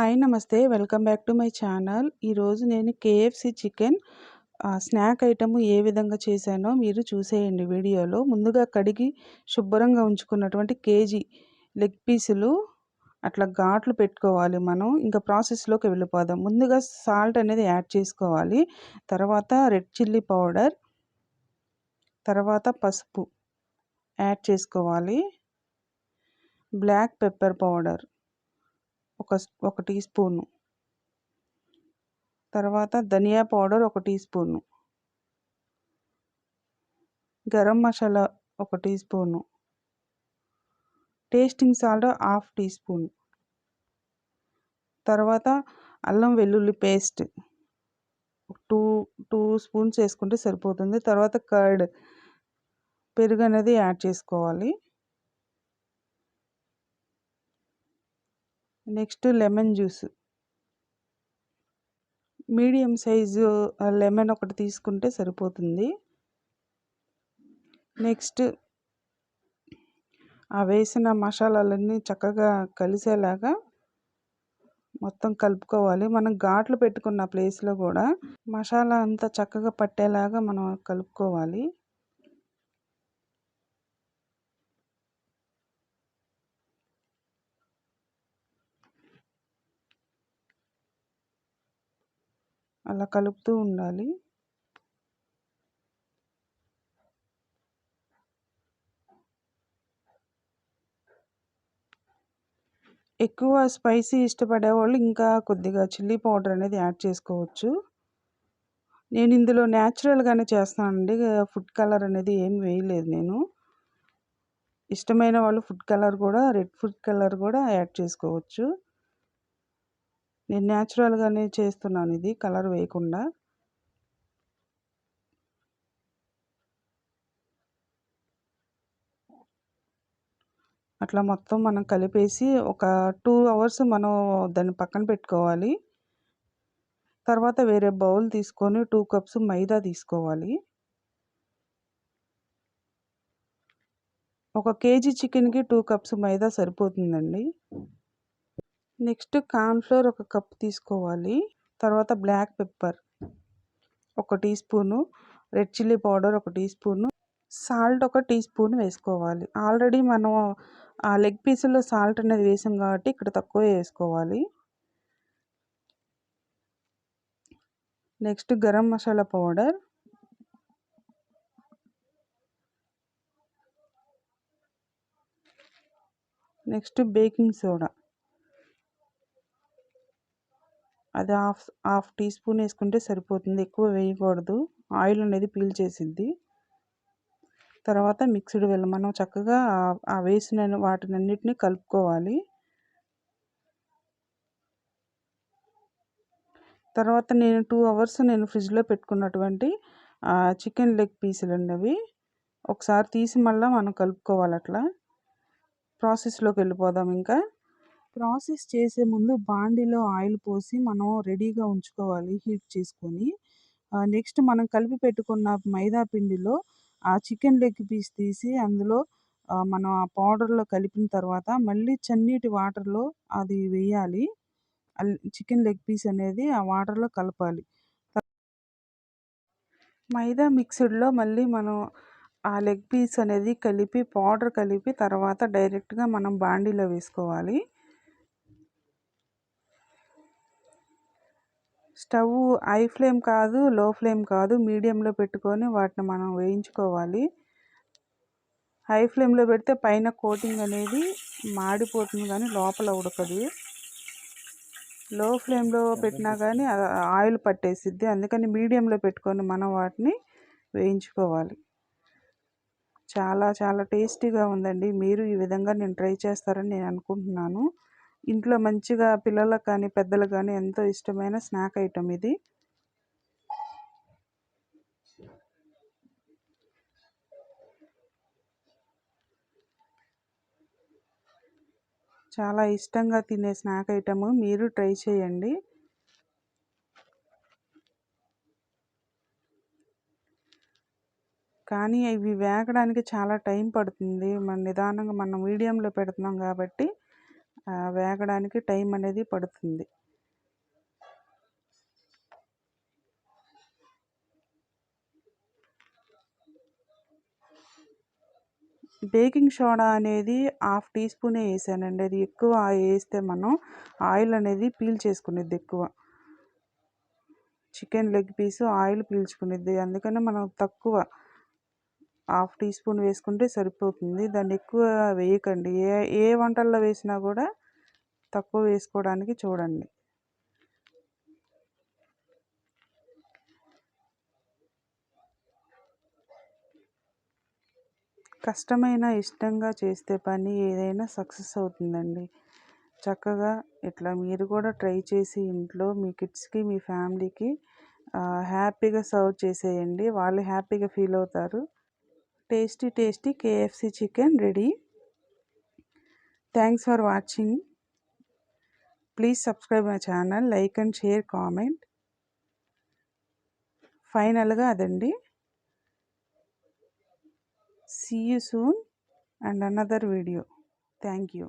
Hi నమస్తే welcome back to my channel. ఈరోజు నేను కేఎఫ్సి చికెన్ స్నాక్ ఐటెము ఏ విధంగా చేశానో మీరు చూసేయండి వీడియోలో. ముందుగా కడిగి శుభ్రంగా ఉంచుకున్నటువంటి కేజీ లెగ్ పీసులు అట్లా ఘాట్లు పెట్టుకోవాలి. మనం ఇంకా ప్రాసెస్లోకి వెళ్ళిపోదాం. ముందుగా సాల్ట్ అనేది యాడ్ చేసుకోవాలి. తర్వాత రెడ్ చిల్లీ పౌడర్, తర్వాత పసుపు యాడ్ చేసుకోవాలి. బ్లాక్ పెప్పర్ పౌడర్ ఒక టీ స్పూను, తర్వాత ధనియా powder 1 teaspoon, garam masala 1 teaspoon, tasting salt 1/2 teaspoon, తర్వాత అల్లం వెల్లుల్లి పేస్ట్ 2 స్పూన్స్ వేసుకుంటే సరిపోతుంది. తర్వాత కర్డ్ పెరుగు అనేది యాడ్ చేసుకోవాలి. Next lemon juice, medium size lemon ఒకటి తీసుకుంటే సరిపోతుంది. నెక్స్ట్ వేసిన మసాలాలన్నీ చక్కగా కలిసేలాగా మొత్తం కలుపుకోవాలి. మనం ఘాట్లు పెట్టుకున్న ప్లేస్లో కూడా మసాలా అంతా చక్కగా పట్టేలాగా మనం కలుపుకోవాలి. అలా కలుపుతూ ఉండాలి. ఎక్కువ స్పైసీ ఇష్టపడే వాళ్ళు ఇంకా కొద్దిగా చిల్లీ పౌడర్ అనేది యాడ్ చేసుకోవచ్చు. నేను ఇందులో న్యాచురల్గానే చేస్తానండి. ఫుడ్ కలర్ అనేది ఏం వేయలేదు నేను. ఇష్టమైన వాళ్ళు ఫుడ్ కలర్ కూడా, రెడ్ ఫుడ్ కలర్ కూడా యాడ్ చేసుకోవచ్చు. నేను న్యాచురల్గానే చేస్తున్నాను, ఇది కలర్ వేయకుండా. అట్లా మొత్తం మనం కలిపేసి ఒక 2 అవర్స్ మనం దాన్ని పక్కన పెట్టుకోవాలి. తర్వాత వేరే బౌల్ తీసుకొని 2 కప్స్ మైదా తీసుకోవాలి. ఒక కేజీ చికెన్కి 2 కప్స్ మైదా సరిపోతుందండి. నెక్స్ట్ కార్న్ఫ్లోర్ 1 కప్ తీసుకోవాలి. తర్వాత black pepper 1 teaspoon, red chilli powder 1 teaspoon, salt 1 teaspoon వేసుకోవాలి. ఆల్రెడీ మనం లెగ్ పీసుల్లో సాల్ట్ అనేది వేసాం కాబట్టి ఇక్కడ తక్కువ వేసుకోవాలి. Next garam masala powder, next baking soda అది హాఫ్ టీ స్పూన్ వేసుకుంటే సరిపోతుంది. ఎక్కువ వేయకూడదు, ఆయిల్ అనేది పీల్చేసిద్ది. తర్వాత మిక్స్డ్ వెల్ మనం చక్కగా వేసిన వాటినన్నిటిని కలుపుకోవాలి. తర్వాత నేను 2 అవర్స్ ఫ్రిడ్జ్లో పెట్టుకున్నటువంటి చికెన్ లెగ్ పీసులు అవి ఒకసారి తీసి మళ్ళీ మనం కలుపుకోవాలి. అట్లా ప్రాసెస్లోకి వెళ్ళిపోదాం. ఇంకా ప్రాసెస్ చేసే ముందు బాండీలో ఆయిల్ పోసి మనం రెడీగా ఉంచుకోవాలి, హీట్ చేసుకొని. నెక్స్ట్ మనం కలిపి పెట్టుకున్న మైదా పిండిలో చికెన్ లెగ్ పీస్ తీసి అందులో మనం ఆ పౌడర్లో కలిపిన తర్వాత మళ్ళీ చన్నీటి వాటర్లో అది వేయాలి. చికెన్ లెగ్ పీస్ అనేది ఆ వాటర్లో కలపాలి. మైదా మిక్స్డ్లో మళ్ళీ మనం ఆ లెగ్ పీస్ అనేది కలిపి పౌడర్ కలిపి తర్వాత డైరెక్ట్గా మనం బాండీలో వేసుకోవాలి. స్టవ్ హై ఫ్లేమ్ కాదు, లో ఫ్లేమ్ కాదు, మీడియంలో పెట్టుకొని వాటిని మనం వేయించుకోవాలి. హై ఫ్లేమ్లో పెడితే పైన కోటింగ్ అనేది మాడిపోతుంది కానీ లోపల ఉడకదు. లో ఫ్లేమ్లో పెట్టినా కానీ ఆయిల్ పట్టేసిద్ది. అందుకని మీడియంలో పెట్టుకొని మనం వాటిని వేయించుకోవాలి. చాలా చాలా టేస్టీగా ఉందండి. మీరు ఈ విధంగా నేను ట్రై చేస్తారని నేను అనుకుంటున్నాను. ఇంట్లో మంచిగా పిల్లలకు కానీ పెద్దలకు కానీ ఎంతో ఇష్టమైన స్నాక్ ఐటెం ఇది. చాలా ఇష్టంగా తినే స్నాక్ ఐటెము, మీరు ట్రై చేయండి. కానీ ఇవి వేగడానికి చాలా టైం పడుతుంది. నిదానంగా మనం మీడియంలో పెడుతున్నాం కాబట్టి వేగడానికి టైం అనేది పడుతుంది. బేకింగ్ సోడా అనేది హాఫ్ టీ స్పూనే వేసానండి. అది ఎక్కువ వేస్తే మనం ఆయిల్ అనేది పీల్చేసుకునిద్ది ఎక్కువ. చికెన్ లెగ్ పీసు ఆయిల్ పీల్చుకునిద్ది. అందుకని మనం తక్కువ హాఫ్ టీ స్పూన్ వేసుకుంటే సరిపోతుంది. దాన్ని ఎక్కువ వేయకండి. ఏ వంటల్లో వేసినా కూడా తక్కువ వేసుకోవడానికి చూడండి. కష్టమైన ఇష్టంగా చేస్తే పని ఏదైనా సక్సెస్ అవుతుందండి. చక్కగా ఇట్లా మీరు కూడా ట్రై చేసి ఇంట్లో మీ కిడ్స్కి మీ ఫ్యామిలీకి హ్యాపీగా సర్వ్ చేసేయండి. వాళ్ళు హ్యాపీగా ఫీల్ అవుతారు. Tasty tasty KFC chicken ready. Thanks for watching. Please subscribe my channel, like and share, comment. ఫైనల్గా అదండి. See you soon and another video. Thank you.